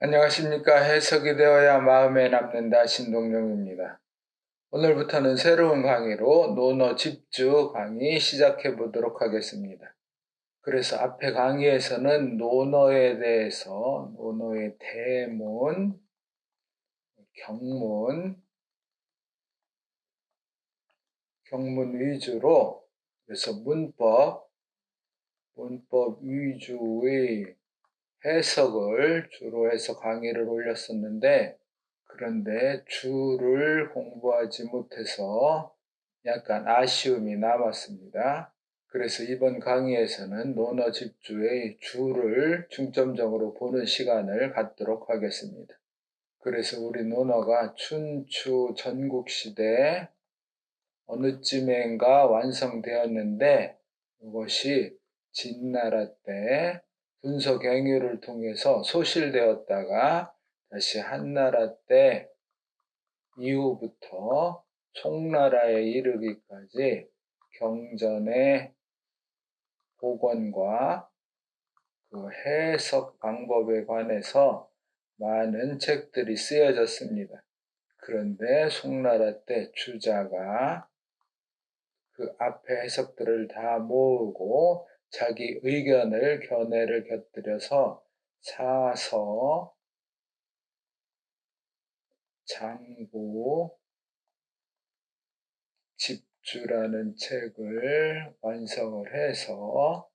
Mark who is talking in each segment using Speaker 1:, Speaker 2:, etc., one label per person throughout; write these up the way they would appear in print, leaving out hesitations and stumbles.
Speaker 1: 안녕하십니까. 해석이 되어야 마음에 남는다. 신동영입니다. 오늘부터는 새로운 강의로 논어 집주 강의 시작해 보도록 하겠습니다. 그래서 앞에 강의에서는 논어에 대해서 논어의 대문, 경문, 경문 위주로 그래서 문법 위주의 해석을 주로 해서 강의를 올렸었는데, 그런데 주를 공부하지 못해서 약간 아쉬움이 남았습니다. 그래서 이번 강의에서는 논어 집주의 주를 중점적으로 보는 시간을 갖도록 하겠습니다. 그래서 우리 논어가 춘추 전국시대 어느 쯤엔가 완성되었는데, 이것이 진나라 때 분서갱유를 통해서 소실되었다가 다시 한나라 때 이후부터 송나라에 이르기까지 경전의 복원과 그 해석 방법에 관해서 많은 책들이 쓰여졌습니다. 그런데 송나라 때 주자가 그 앞에 해석들을 다 모으고 자기 의견을 견해를 곁들여서 사서 장구 집주라는 책을 완성을 해서,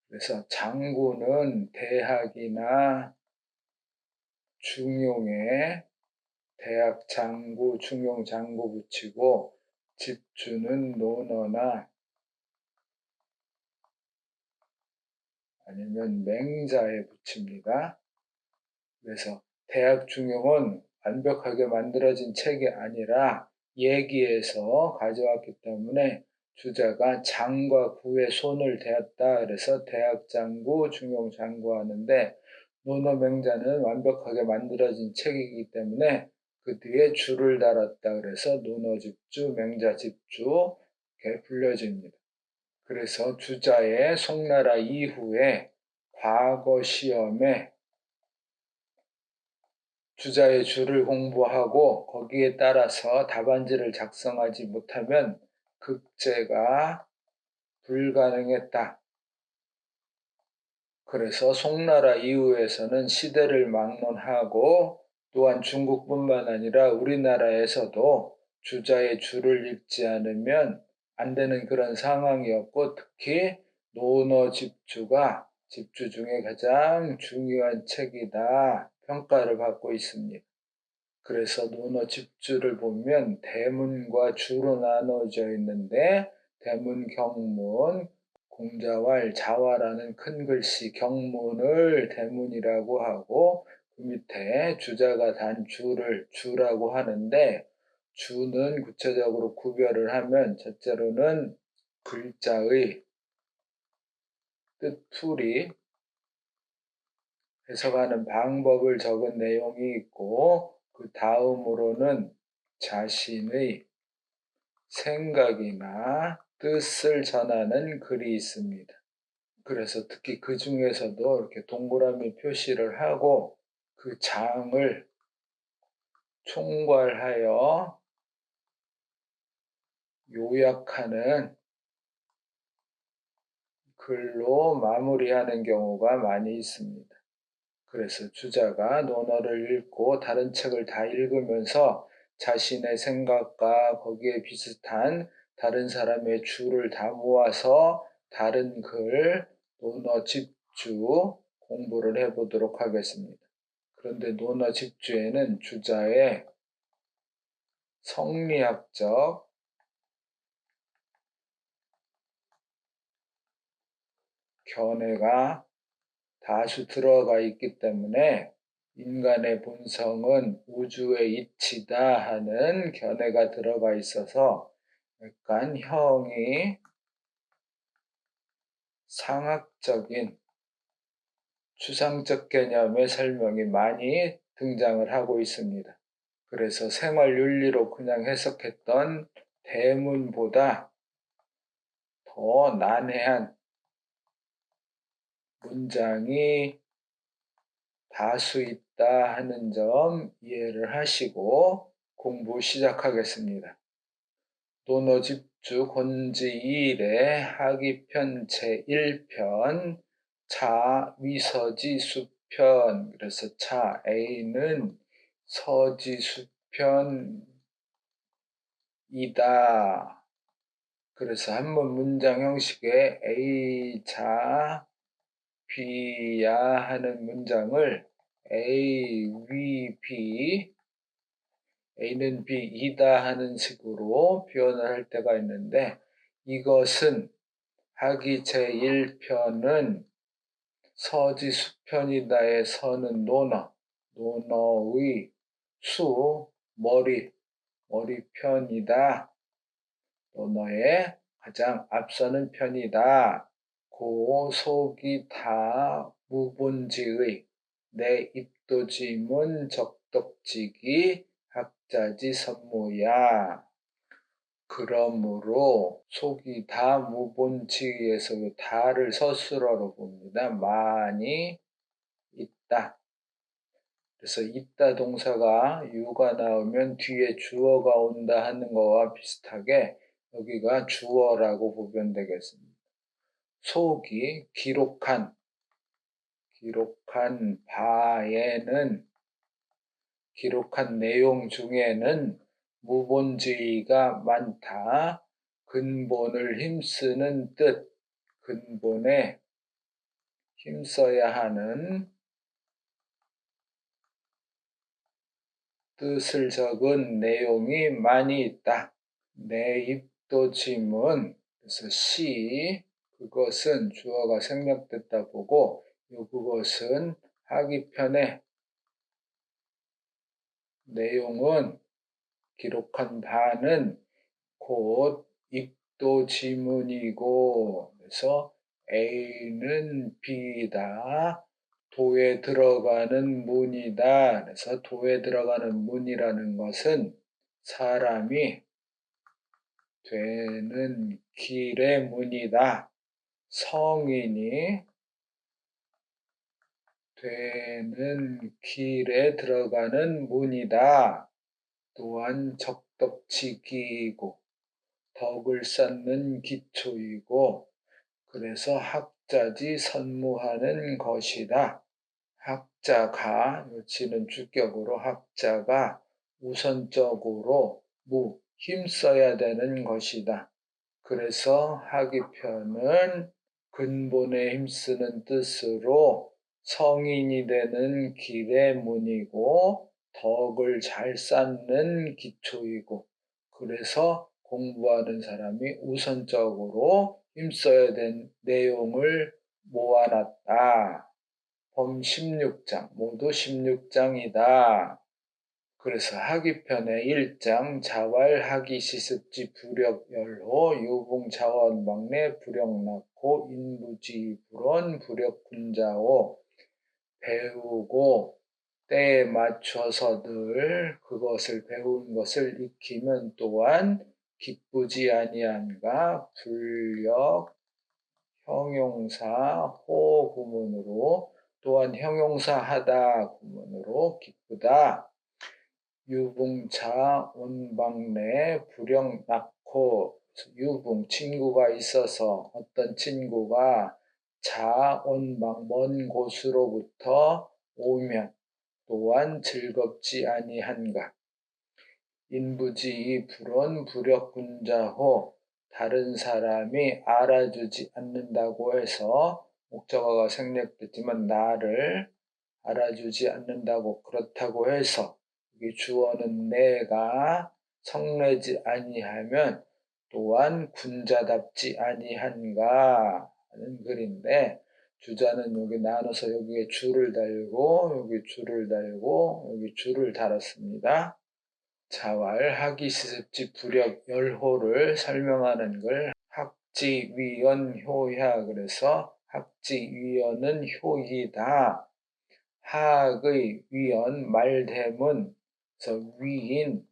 Speaker 1: 그래서 장구는 대학이나 중용에 대학 장구, 중용 장구 붙이고, 집주는 논어나 아니면 맹자에 붙입니다. 그래서 대학 중용은 완벽하게 만들어진 책이 아니라 얘기에서 가져왔기 때문에 주자가 장과 구에 손을 대었다. 그래서 대학장구, 중용장구 하는데, 논어맹자는 완벽하게 만들어진 책이기 때문에 그 뒤에 주를 달았다. 그래서 논어집주, 맹자집주 이렇게 불려집니다. 그래서 주자의 송나라 이후에 과거 시험에 주자의 주를 공부하고 거기에 따라서 답안지를 작성하지 못하면 급제가 불가능했다. 그래서 송나라 이후에서는 시대를 막론하고, 또한 중국뿐만 아니라 우리나라에서도 주자의 주를 읽지 않으면 안 되는 그런 상황이었고, 특히 논어 집주가 집주 중에 가장 중요한 책이다 평가를 받고 있습니다. 그래서 논어 집주를 보면 대문과 주로 나눠져 있는데, 대문, 경문, 공자왈, 자화라는 큰 글씨 경문을 대문이라고 하고, 그 밑에 주자가 단 주를 주라고 하는데, 주는 구체적으로 구별을 하면 첫째로는 글자의 뜻풀이, 해석하는 방법을 적은 내용이 있고, 그 다음으로는 자신의 생각이나 뜻을 전하는 글이 있습니다. 그래서 특히 그 중에서도 이렇게 동그라미 표시를 하고 그 장을 총괄하여 요약하는 글로 마무리하는 경우가 많이 있습니다. 그래서 주자가 논어를 읽고 다른 책을 다 읽으면서 자신의 생각과 거기에 비슷한 다른 사람의 주를 다 모아서 다른 글, 논어 집주 공부를 해보도록 하겠습니다. 그런데 논어 집주에는 주자의 성리학적, 견해가 다수 들어가 있기 때문에 인간의 본성은 우주의 이치다 하는 견해가 들어가 있어서 약간 형이 상학적인 추상적 개념의 설명이 많이 등장을 하고 있습니다. 그래서 생활윤리로 그냥 해석했던 대문보다 더 난해한 문장이 다수 있다 하는 점 이해를 하시고 공부 시작하겠습니다. 논어집주 권지 2일의 하기편 제1편 자위서지 수편. 그래서 자 A는 서지 수편이다. 그래서 한번 문장 형식의 A 자 B야 하는 문장을 A 위 B, A는 B이다 하는 식으로 표현을 할 때가 있는데, 이것은 하기 제1편은 서지수편이다의 서는 논어, 논어의 수, 머리편이다. 논어의 가장 앞서는 편이다. 고 속이 다 무본지의 내 입도지문 적덕지기 학자지 선무야. 그러므로 속이 다 무본지에서 다를 서술어로 봅니다. 많이 있다. 그래서 있다 동사가 유가 나오면 뒤에 주어가 온다 하는 거와 비슷하게 여기가 주어라고 보면 되겠습니다. 속이 기록한 바에는, 기록한 내용 중에는 무본지의가 많다. 근본을 힘쓰는 뜻, 근본에 힘써야 하는 뜻을 적은 내용이 많이 있다. 내 입도지문, 그래서 시, 그것은 주어가 생략됐다 보고, 그것은 하기편의 내용은, 기록한 바는 곧 입도지문이고, 그래서 A는 B다. 도에 들어가는 문이다. 그래서 도에 들어가는 문이라는 것은 사람이 되는 길의 문이다. 성인이 되는 길에 들어가는 문이다. 또한 적덕지기이고 덕을 쌓는 기초이고, 그래서 학자지 선무하는 것이다. 학자가, 여치는 주격으로 학자가 우선적으로 힘써야 되는 것이다. 그래서 하기편은 근본에 힘쓰는 뜻으로 성인이 되는 길의 문이고 덕을 잘 쌓는 기초이고, 그래서 공부하는 사람이 우선적으로 힘써야 된 내용을 모아놨다. 범 16장, 모두 16장이다. 그래서 하기편의 1장 자왈하기 시습지 부력열호 유봉자원막내 부력낙호 인부지 불원 부력군자호. 배우고 때에 맞춰서 늘 그것을 배운 것을 익히면 또한 기쁘지 아니한가. 불력 형용사 호 구문으로, 또한 형용사 하다 구문으로 기쁘다. 유붕차 온방내 불영 낳고, 유붕 친구가 있어서 어떤 친구가 자 온방 먼 곳으로부터 오면 또한 즐겁지 아니한가. 인부지 불원 부력군자호, 다른 사람이 알아주지 않는다고 해서 목적어가 생략됐지만 나를 알아주지 않는다고, 그렇다고 해서 이 주어는 내가 성내지 아니하면 또한 군자답지 아니한가 하는 글인데, 주자는 여기 나눠서 여기에 줄을 달고 여기 줄을 달고 여기 줄을 달았습니다. 자왈 하기 시습지 부력 열호를 설명하는 글, 학지위연 효야. 그래서 학지위연은 효이다. 학의 위연 말됨은, 그래서 위인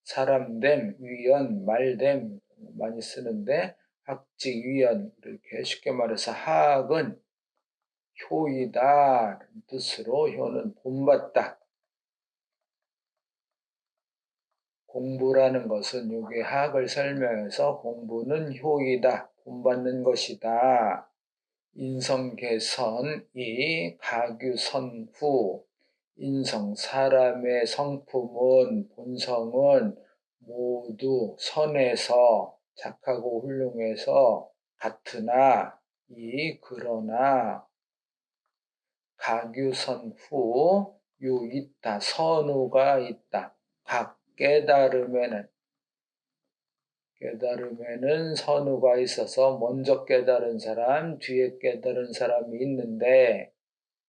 Speaker 1: 사람됨, 위연 말됨 많이 쓰는데 학지위연, 이렇게 쉽게 말해서 학은 효이다 뜻으로 효는 본받다. 공부라는 것은 요게 학을 설명해서 공부는 효이다, 본받는 것이다. 인성개선이 가규선후, 인성 사람의 성품은 본성은 모두 선해서 착하고 훌륭해서 같으나 그러나 가규선후 요 있다, 선후가 있다. 각 깨달음에는 선후가 있어서 먼저 깨달은 사람, 뒤에 깨달은 사람이 있는데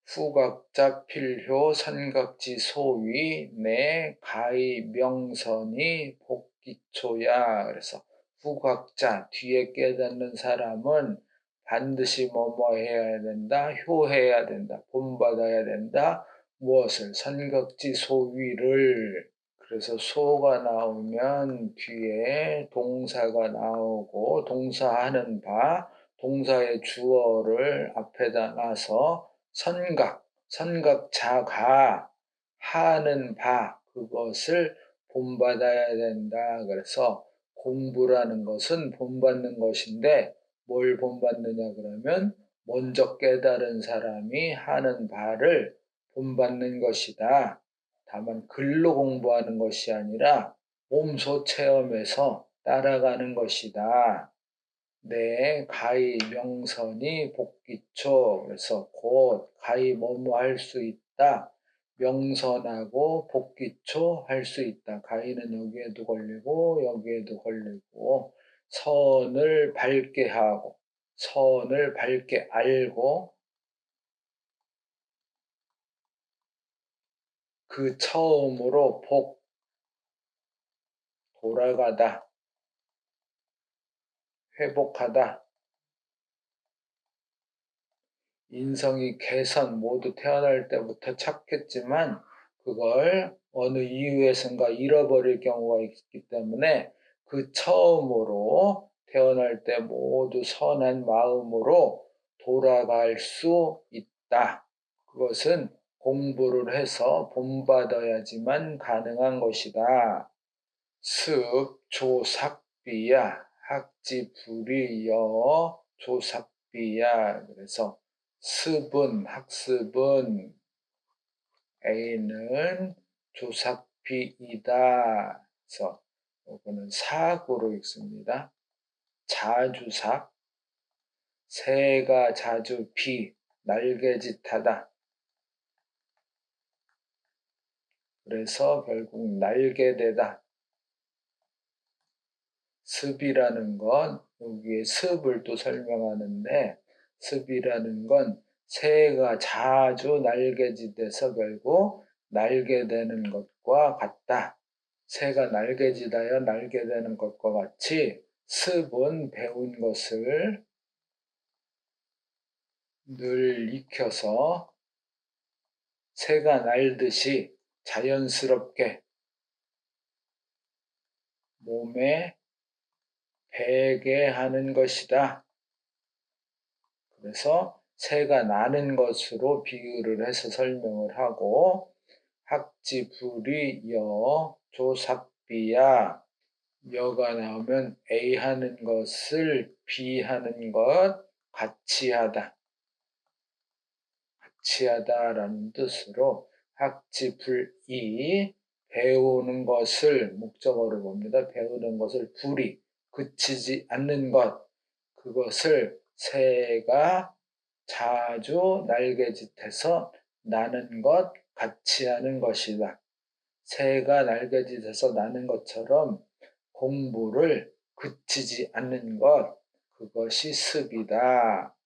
Speaker 1: 후각자 필효 선각지 소위 내 가히 명선이 복기초야. 그래서 후각자 뒤에 깨닫는 사람은 반드시 뭐뭐 해야 된다, 효해야 된다, 본받아야 된다. 무엇을? 선각지 소위를. 그래서 소가 나오면 뒤에 동사가 나오고 동사하는 바, 동사의 주어를 앞에다 놔서 선각자가 하는 바, 그것을 본받아야 된다. 그래서 공부라는 것은 본받는 것인데 뭘 본받느냐 그러면 먼저 깨달은 사람이 하는 바를 본받는 것이다. 다만 글로 공부하는 것이 아니라 몸소 체험해서 따라가는 것이다. 네, 가히 명선이 복기초. 그래서 곧 가히 뭐뭐 할 수 있다. 명선하고 복기초 할 수 있다. 가히는 여기에도 걸리고 여기에도 걸리고 선을 밝게 하고 선을 밝게 알고 그 처음으로 돌아가다, 회복하다. 인성이 개선 모두 태어날 때부터 착했지만 그걸 어느 이유에선가 잃어버릴 경우가 있기 때문에 그 처음으로 태어날 때 모두 선한 마음으로 돌아갈 수 있다. 그것은 공부를 해서 본받아야지만 가능한 것이다. 습조삭비야, 학지불이여 조삭비야. 그래서 학습은 A는 조삭비이다. 그래서 이거는 사구로 읽습니다. 자주삭, 새가 자주 날개짓하다. 그래서 결국 날개되다. 습이라는 건 여기에 습을 또 설명하는데 습이라는 건 새가 자주 날개짓해서 결국 날개되는 것과 같다. 새가 날개짓하여 날개되는 것과 같이 습은 배운 것을 늘 익혀서 새가 날듯이 자연스럽게 몸에 배게 하는 것이다. 그래서 새가 나는 것으로 비유를 해서 설명을 하고 학지불이 조삭비야. 여가 나오면 A 하는 것을 B 하는 것 같이 하다. 같이 하다라는 뜻으로 학지불이 배우는 것을 목적어로 봅니다. 배우는 것을 불이 그치지 않는 것, 그것을 새가 자주 날개짓해서 나는 것 같이 하는 것이다. 새가 날개짓해서 나는 것처럼 공부를 그치지 않는 것, 그것이 습이다.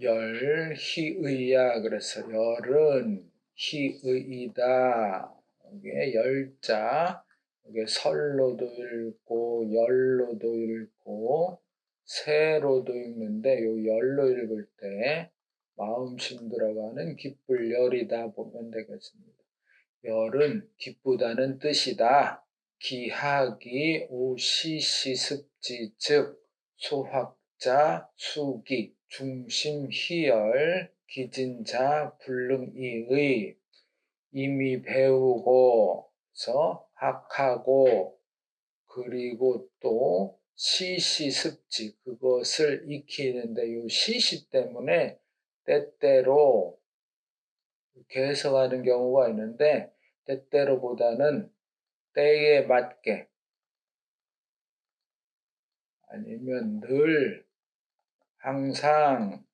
Speaker 1: 열희의야. 그래서 열은 희의이다. 이게 열자, 이게 설로도 읽고 열로도 읽고 세로도 읽는데 요 열로 읽을 때 마음심 들어가는 기쁠 열이다 보면 되겠습니다. 열은 기쁘다는 뜻이다. 기하기 오시시습지 즉 소학자 수기 중심 희열 기진자 불능이의 이미 배우고서 학하고 그리고 또 시시습지 그것을 익히는데 요 시시 때문에 때때로 이렇게 해석하는 경우가 있는데 때때로보다는 때에 맞게 아니면 늘 항상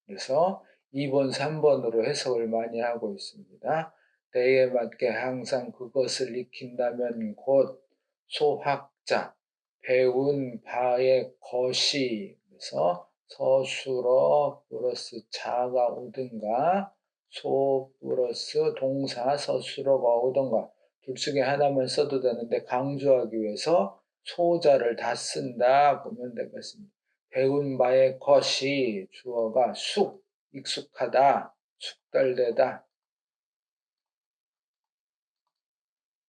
Speaker 1: 그래서 2번, 3번으로 해석을 많이 하고 있습니다. 때에 맞게 항상 그것을 익힌다면 곧 소학자, 배운 바의 것이 그래서 서술어 플러스 자가 오든가 소 플러스 동사 서술어가 오든가 둘 중에 하나만 써도 되는데 강조하기 위해서 소자를 다 쓴다 보면 되겠습니다. 배운 바의 것이 주어가 익숙하다, 숙달되다.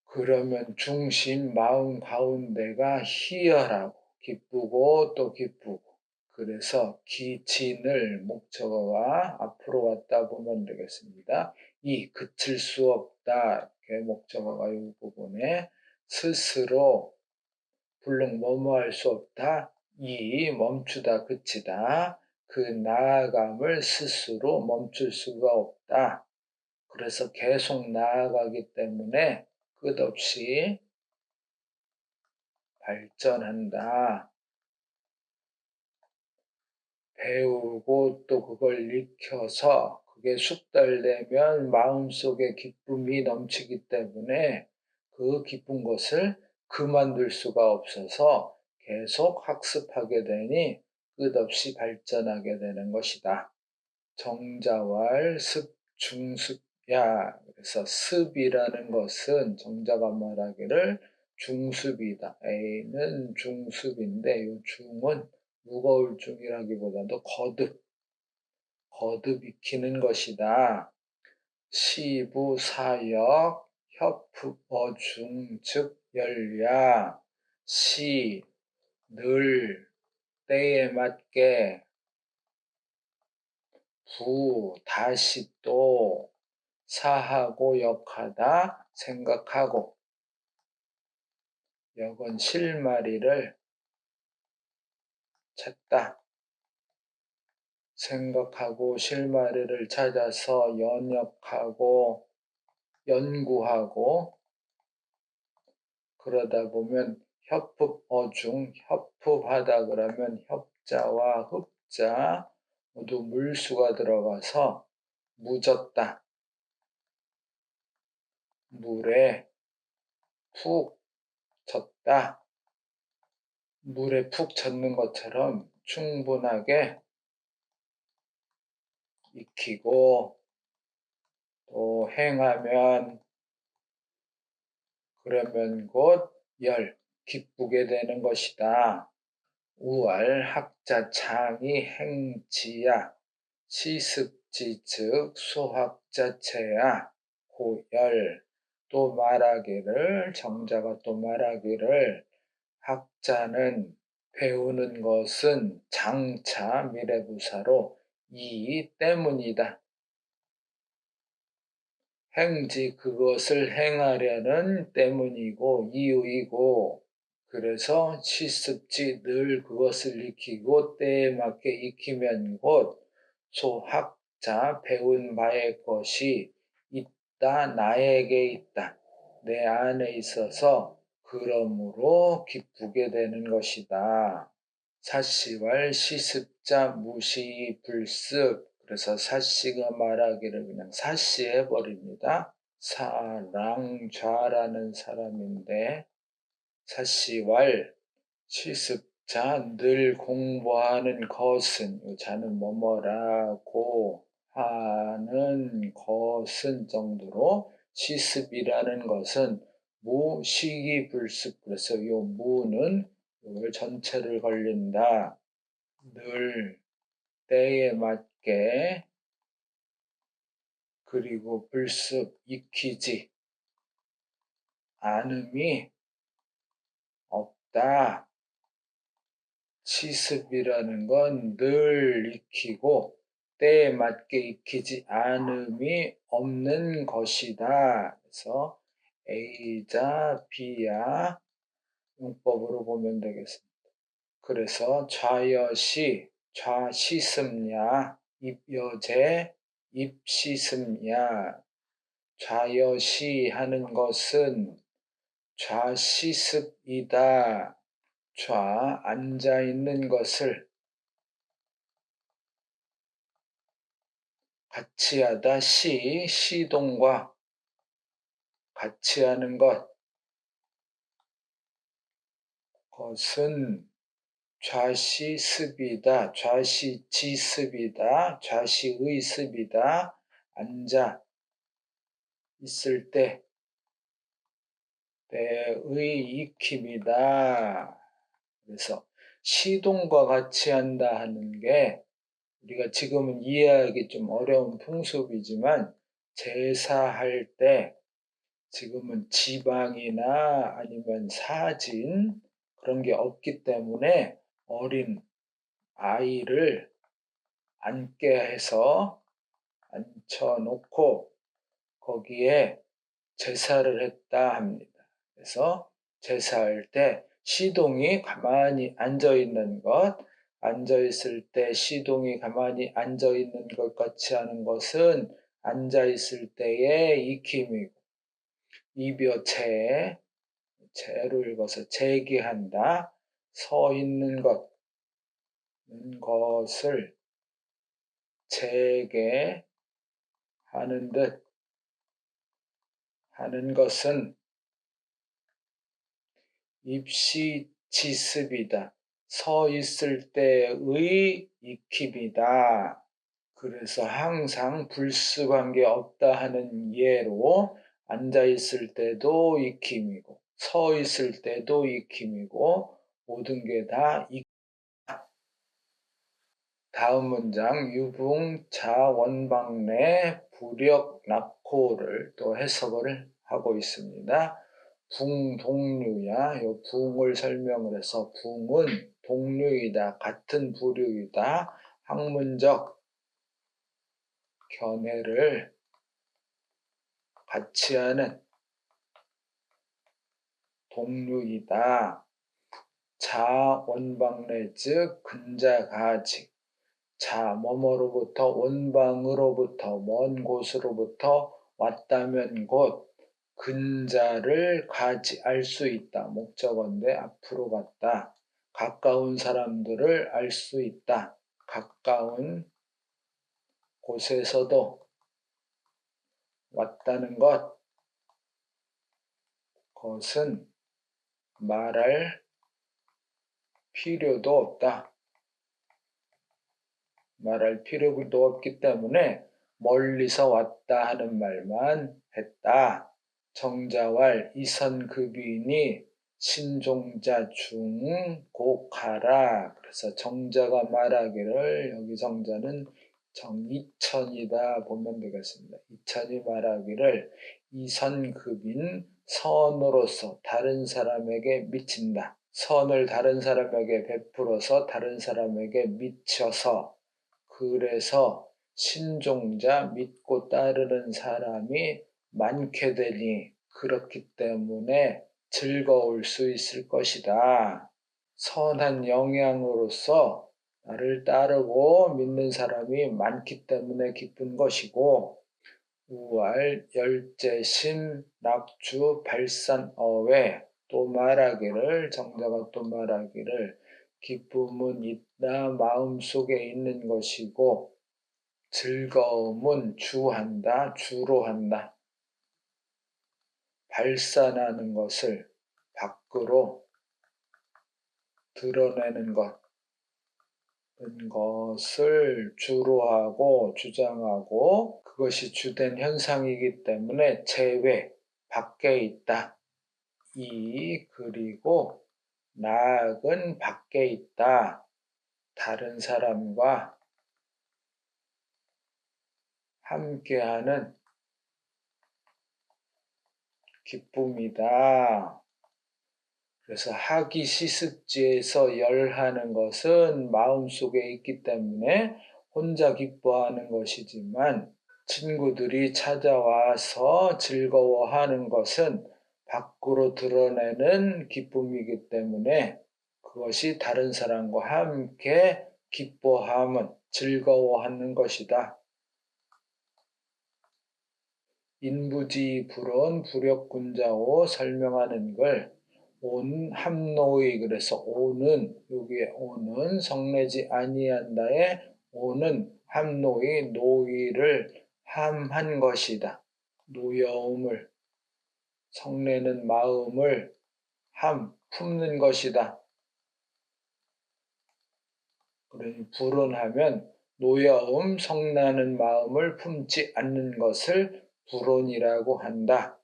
Speaker 1: 그러면 중심, 마음 가운데가 희열하고 기쁘고 또 기쁘고 그래서 기친을 목적어가 앞으로 왔다 보면 되겠습니다. 이 그칠 수 없다 이렇게 목적어가 이 부분에 스스로 불능 뭐뭐할 수 없다. 이 멈추다 그치다. 그 나아감을 스스로 멈출 수가 없다. 그래서 계속 나아가기 때문에 끝없이 발전한다. 배우고 또 그걸 익혀서 그게 숙달되면 마음속에 기쁨이 넘치기 때문에 그 기쁜 것을 그만둘 수가 없어서 계속 학습하게 되니 끝없이 발전하게 되는 것이다. 정자왈 습, 중습야. 그래서 습이라는 것은 정자가 말하기를 중습이다. A는 중습인데 이 중은 무거울 중이라기보다도 거듭 익히는 것이다. 시부 사역 협 어중 즉 열야 늘 때에 맞게 다시 또 사하고 역하다 생각하고 역은 실마리를 찾다. 생각하고 실마리를 찾아서 연역하고 연구하고 그러다 보면 협흡하다 그러면 협자와 흡자 모두 물수가 들어가서 묻었다. 물에 푹 젖다. 물에 푹 젖는 것처럼 충분하게 익히고 또 행하면 그러면 곧 기쁘게 되는 것이다. 우알 학자 창이 행지야 시습지 즉 소학자체야 고열 또 말하기를 정자가 또 말하기를 학자는 배우는 것은 장차 미래부사로 이 때문이다. 행지 그것을 행하려는 때문이고 이유이고 그래서 시습지 늘 그것을 익히고 때에 맞게 익히면 곧 소학자 배운 바의 것이 있다 나에게 있다 내 안에 있어서 그러므로 기쁘게 되는 것이다. 사시왈 시습자 무시 불습 그래서 사시가 말하기를 그냥 사시해 버립니다. 사랑좌라는 사람인데 사시왈 시습자 늘 공부하는 것은 이 자는 뭐뭐라고 하는 것은 정도로 시습이라는 것은 무시기불습 그래서 이 무는 이걸 전체를 걸린다. 늘 때에 맞게 그리고 불습 익히지 않음이 없다. 시습이라는 건 늘 익히고 때에 맞게 익히지 않음이 없는 것이다. 그래서 A자, B야 용법으로 보면 되겠습니다. 그래서 좌여시, 좌시슴야, 입여제, 입시슴야. 좌여시 하는 것은 좌시습이다. 좌, 앉아있는 것을 같이 하다. 시, 시동과 같이 하는 것. 것은 좌시습이다. 좌시지습이다. 좌시의습이다. 앉아 있을 때 때의 익힘이다. 그래서 시동과 같이 한다 하는 게 우리가 지금은 이해하기 좀 어려운 풍습이지만 제사할 때 지금은 지방이나 아니면 사진 그런 게 없기 때문에 어린 아이를 앉게 해서 앉혀놓고 거기에 제사를 했다 합니다. 그래서 제사할 때 시동이 가만히 앉아있는 것, 앉아있을 때 시동이 가만히 앉아있는 것 같이 하는 것은 앉아있을 때의 익힘이고, 입여체, 체로 읽어서 제기한다, 서 있는 것을 제게하는 듯 하는 것은 입시지습이다. 서 있을 때의 익힘이다. 그래서 항상 불습한 게 없다 하는 예로 앉아 있을 때도 익힘이고 서 있을 때도 익힘이고 모든 게 다 다음 문장 유붕자원방내 부력납코를 또 해석을 하고 있습니다. 붕동류야. 요 붕을 설명을 해서 붕은 동류이다. 같은 부류이다. 학문적 견해를 같이 하는 동류이다. 자원방내 즉 근자가직 뭐뭐로부터 원방으로부터 먼 곳으로부터 왔다면 곧 근자를 알 수 있다. 목적어인데 앞으로 갔다. 가까운 사람들을 알 수 있다. 가까운 곳에서도 왔다는 것은 말할 필요도 없다. 말할 필요도 없기 때문에 멀리서 왔다 하는 말만 했다. 정자왈 이선급이니 신종자 중 곡하라. 그래서 정자가 말하기를 여기 정자는 정이천이다 보면 되겠습니다. 이천이 말하기를 이선급인 선으로서 다른 사람에게 미친다. 선을 다른 사람에게 베풀어서 다른 사람에게 미쳐서 그래서 신종자 믿고 따르는 사람이 많게 되니 그렇기 때문에 즐거울 수 있을 것이다. 선한 영향으로서 나를 따르고 믿는 사람이 많기 때문에 기쁜 것이고 우알, 열재심, 낙주, 발산어회 또 말하기를 정자가 또 말하기를 기쁨은 있다 마음속에 있는 것이고 즐거움은 주한다 주로 한다. 발산하는 것을 밖으로 드러내는 것을 주로 하고 주장하고 그것이 주된 현상이기 때문에 제외, 밖에 있다. 그리고 나악은 밖에 있다. 다른 사람과 함께하는 기쁨이다. 그래서 하기시습지에서 열하는 것은 마음속에 있기 때문에 혼자 기뻐하는 것이지만 친구들이 찾아와서 즐거워하는 것은 밖으로 드러내는 기쁨이기 때문에 그것이 다른 사람과 함께 기뻐함은 즐거워하는 것이다. 인부지 불온 부력군자오 설명하는 걸 온 함노의, 그래서 오는, 여기에 오는 성내지 아니한다에 오는 함노의 노의를 함한 것이다. 노여움을, 성내는 마음을 품는 것이다. 그러니 불온하면 노여움, 성나는 마음을 품지 않는 것을 불온이라고 한다.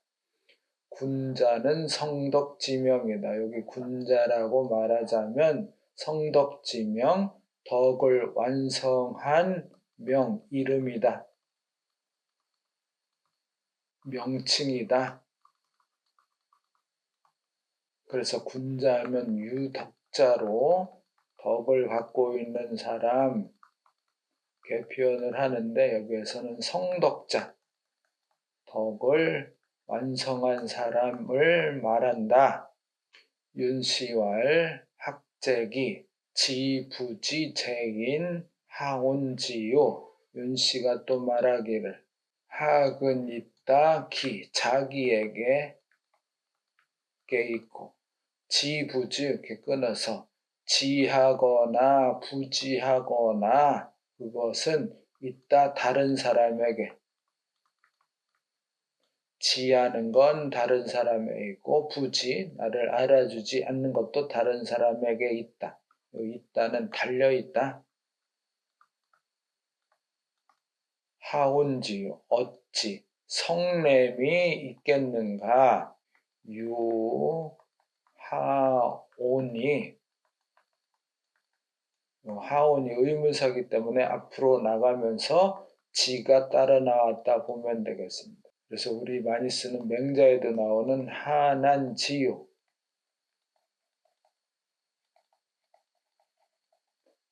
Speaker 1: 군자는 성덕지명이다. 여기 군자라고 말하자면 성덕지명, 덕을 완성한 명, 이름이다. 명칭이다. 그래서 군자하면 유덕자로 덕을 갖고 있는 사람 이렇게 표현을 하는데, 여기에서는 성덕자, 덕을 완성한 사람을 말한다. 윤시왈 학재기 지부지 재인 하온지요. 윤씨가 또 말하기를 학은 있다 기 자기에게 있고 지부지 이렇게 끊어서 지하거나 부지하거나 그것은 있다 다른 사람에게, 지하는 건 다른 사람에게 있고 부지 나를 알아주지 않는 것도 다른 사람에게 있다. 있다는 달려있다. 하온지요 어찌 성냄이 있겠는가. 하온이 의문사이기 때문에 앞으로 나가면서 지가 따라 나왔다 보면 되겠습니다. 그래서 우리 많이 쓰는 맹자에도 나오는 하난지요.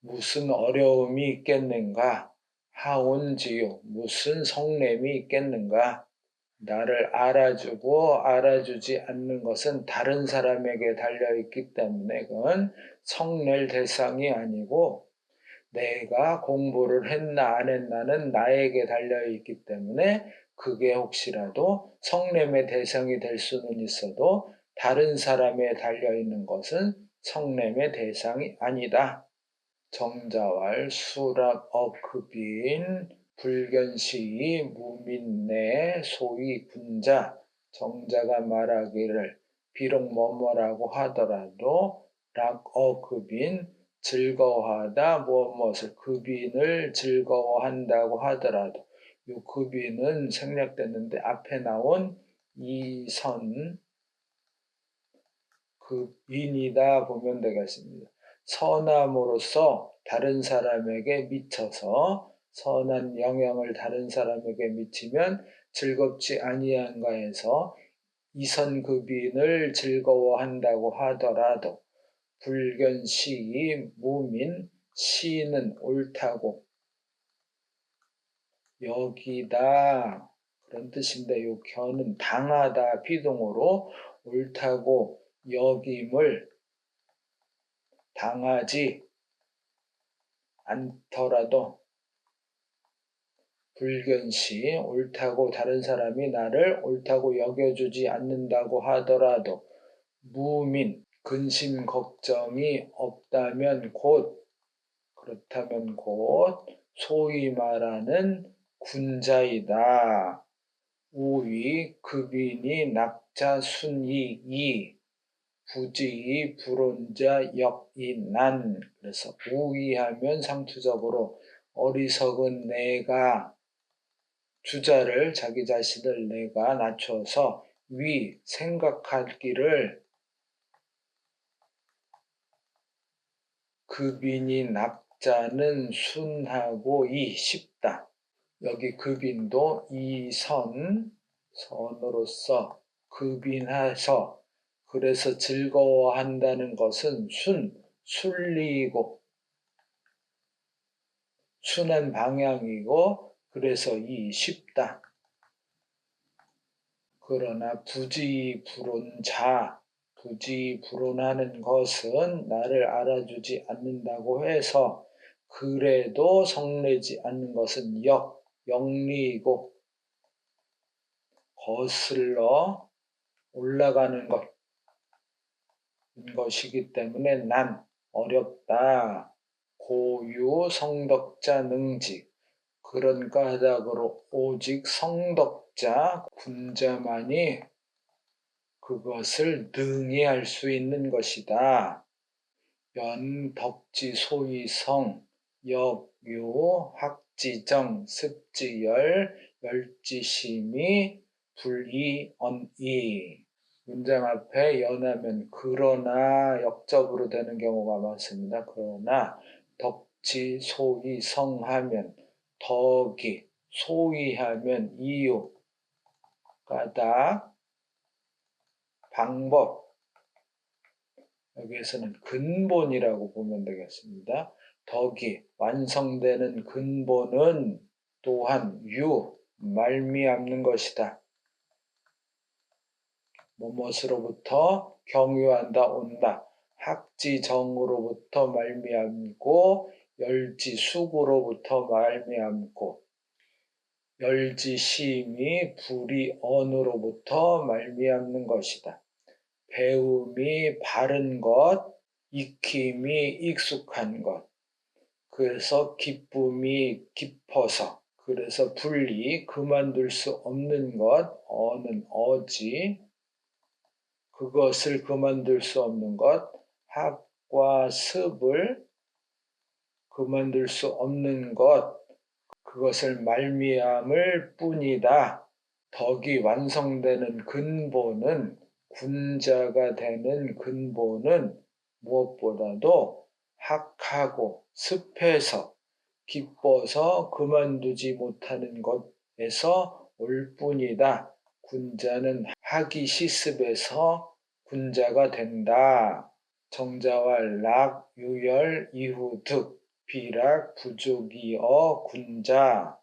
Speaker 1: 무슨 어려움이 있겠는가. 하온지요. 무슨 성냄이 있겠는가. 나를 알아주고 알아주지 않는 것은 다른 사람에게 달려있기 때문에 그건 성낼 대상이 아니고 내가 공부를 했나 안 했나는 나에게 달려있기 때문에 그게 혹시라도 성냄의 대상이 될 수는 있어도 다른 사람에 달려있는 것은 성냄의 대상이 아니다. 정자왈 수락 어급인 불견시이 무민내 소위 군자. 정자가 말하기를 비록 뭐뭐라고 하더라도 락어급인 즐거워하다 무엇을 급인을 즐거워한다고 하더라도 이 급인은 생략됐는데 앞에 나온 이선 급인이다 보면 되겠습니다. 선함으로써 다른 사람에게 미쳐서 선한 영향을 다른 사람에게 미치면 즐겁지 아니한가 해서 이선급인을 즐거워한다고 하더라도 불견시이 무민, 시는 옳다고 여기다 그런 뜻인데 요 견은 당하다 비동어로 옳다고 여김을 당하지 않더라도 불견시 옳다고 다른 사람이 나를 옳다고 여겨주지 않는다고 하더라도 무민 근심 걱정이 없다면 그렇다면 곧 소위 말하는 군자이다. 우위 급인이 낙자 순이이 부지이 불온자 역이난. 그래서 우위하면 상투적으로 어리석은 내가 주자를 자기 자신을 내가 낮춰서 생각하기를 급인이 낙자는 순하고 쉽다. 여기 급인도 선으로서 급인해서 그래서 즐거워한다는 것은 순리이고 순환 방향이고 그래서 이 쉽다. 그러나 부지불온하는 것은 나를 알아주지 않는다고 해서 그래도 성내지 않는 것은 영리이고 거슬러 올라가는 것이기 때문에 난 어렵다. 고유 성덕자 능지. 그런 까닭으로 오직 성덕자, 군자만이 그것을 능히 할 수 있는 것이다. 연덕지소위성, 역유, 학지정, 습지열, 열지심이, 불이언이. 문장 앞에 연하면 그러나 역접으로 되는 경우가 많습니다. 그러나 덕지소위성하면 덕이, 소위하면 이유, 까닭, 방법, 여기에서는 근본이라고 보면 되겠습니다. 덕이 완성되는 근본은 또한 말미암는 것이다. 무엇으로부터 경유한다 온다. 학지정으로부터 말미암고 열지숙으로부터 말미암고 열지심이 불이언으로부터 말미암는 것이다. 배움이 바른 것, 익힘이 익숙한 것, 그래서 기쁨이 깊어서, 그래서 분리, 그만둘 수 없는 것, 어는 어지, 그것을 그만둘 수 없는 것, 학과 습을 그만둘 수 없는 것, 그것을 말미암을 뿐이다. 덕이 완성되는 근본은, 군자가 되는 근본은 무엇보다도 학하고 습해서 기뻐서 그만두지 못하는 것에서 올 뿐이다. 군자는 하기 시습에서 군자가 된다. 정자와 락, 유열, 이후, 득, 비락, 부족이어, 군자.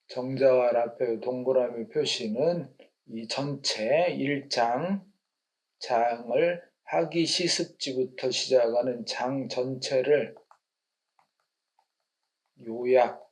Speaker 1: 정자와 앞에 동그라미 표시는 이 전체 1장을 하기 시습지부터 시작하는 장 전체를 요약,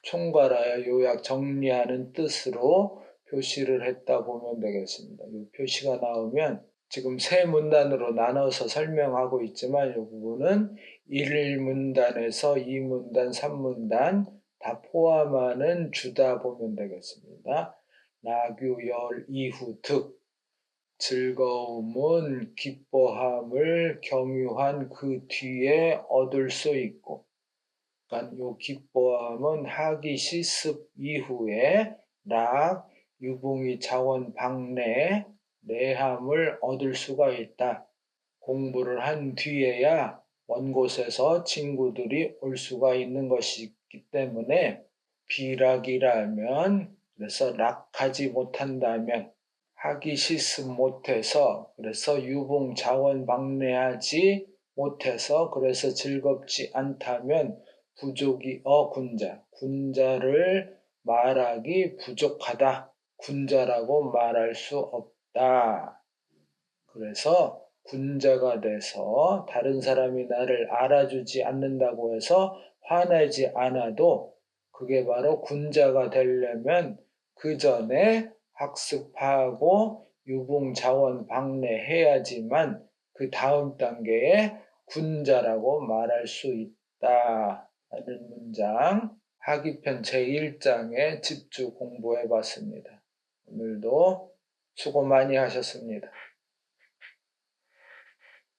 Speaker 1: 총괄하여 요약 정리하는 뜻으로 표시를 했다 보면 되겠습니다. 이 표시가 나오면 지금 세 문단으로 나눠서 설명하고 있지만 이 부분은 1문단에서 2문단, 3문단 다 포함하는 주다 보면 되겠습니다. 나규열 이후 득, 즐거움은 기뻐함을 경유한 그 뒤에 얻을 수 있고, 그러니까 요 기뻐함은 하기 시습 이후에 락, 유붕이 자원 방내, 내함을 얻을 수가 있다. 공부를 한 뒤에야 먼 곳에서 친구들이 올 수가 있는 것이기 때문에 비락이라면, 그래서 락하지 못한다면, 하기 시습 못해서, 그래서 유붕 자원 방내하지 못해서, 그래서 즐겁지 않다면 부족이어 군자를 말하기 부족하다. 군자라고 말할 수 없다. 그래서 군자가 돼서 다른 사람이 나를 알아주지 않는다고 해서 화내지 않아도 그게 바로 군자가 되려면 그 전에 학습하고 유붕자원 방래해야지만 그 다음 단계에 군자라고 말할 수 있다 하는 문장 학위편 제1장에 집중 공부해 봤습니다. 오늘도 수고 많이 하셨습니다.